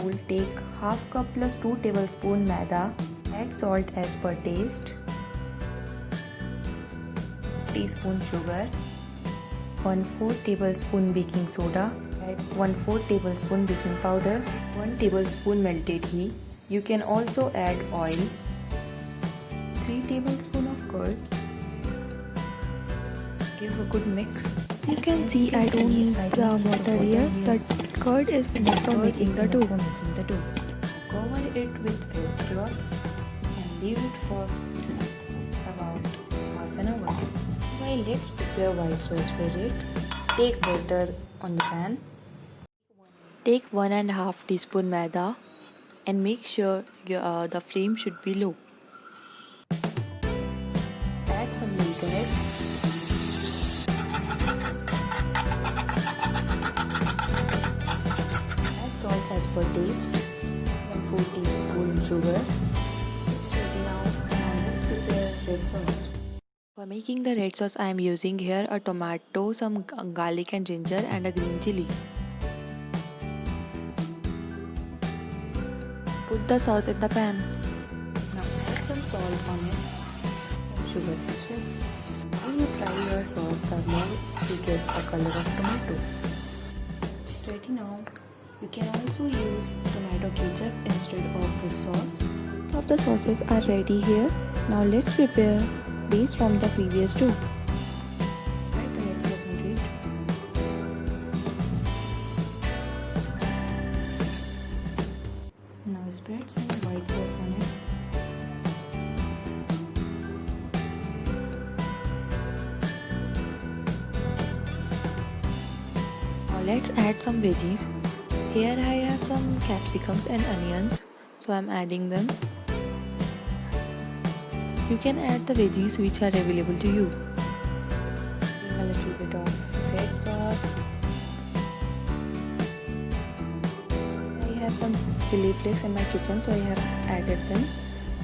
bowl, take half cup plus 2 tablespoon maida. Add salt as per taste. Teaspoon sugar. 1/4 tablespoon baking soda. Add 1/4 tablespoon baking powder. 1 tablespoon melted ghee. You can also add oil. 3 tablespoons of curd. Give a good mix. You can see I don't need the water here. The curd is enough for making the dough. Cover it with a cloth and leave it for about half an hour. While let's prepare white sauce for it. Take butter on the pan. Take 1.5 teaspoon maida and make sure the flame should be low. Add some milk in it. Add salt as per taste. 1/4 teaspoon sugar. It's ready now. Now let's prepare red sauce. For making the red sauce, I am using here a tomato, some garlic and ginger, and a green chili. Put the sauce in the pan. Now add some salt on it and sugar as well. When you fry your sauce, the more you get the color of tomato. It's ready now. You can also use tomato ketchup instead of the sauce. All of the sauces are ready here. Now let's prepare base from the previous dough. Spread the red sauce on it. Now spread some white sauce on it. Now let's add some veggies. Here I have some capsicums and onions, so I'm adding them. You can add the veggies which are available to you. Adding a little bit of red sauce. I have some chili flakes in my kitchen, so I have added them.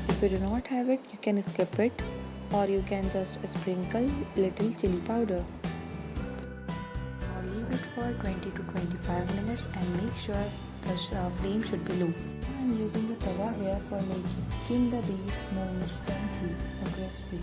If you do not have it, you can skip it, or you can just sprinkle little chili powder. Now leave it for 20 to 25 minutes and make sure the flame should be low. I am using the tawa here for making the base more crunchy or crispy.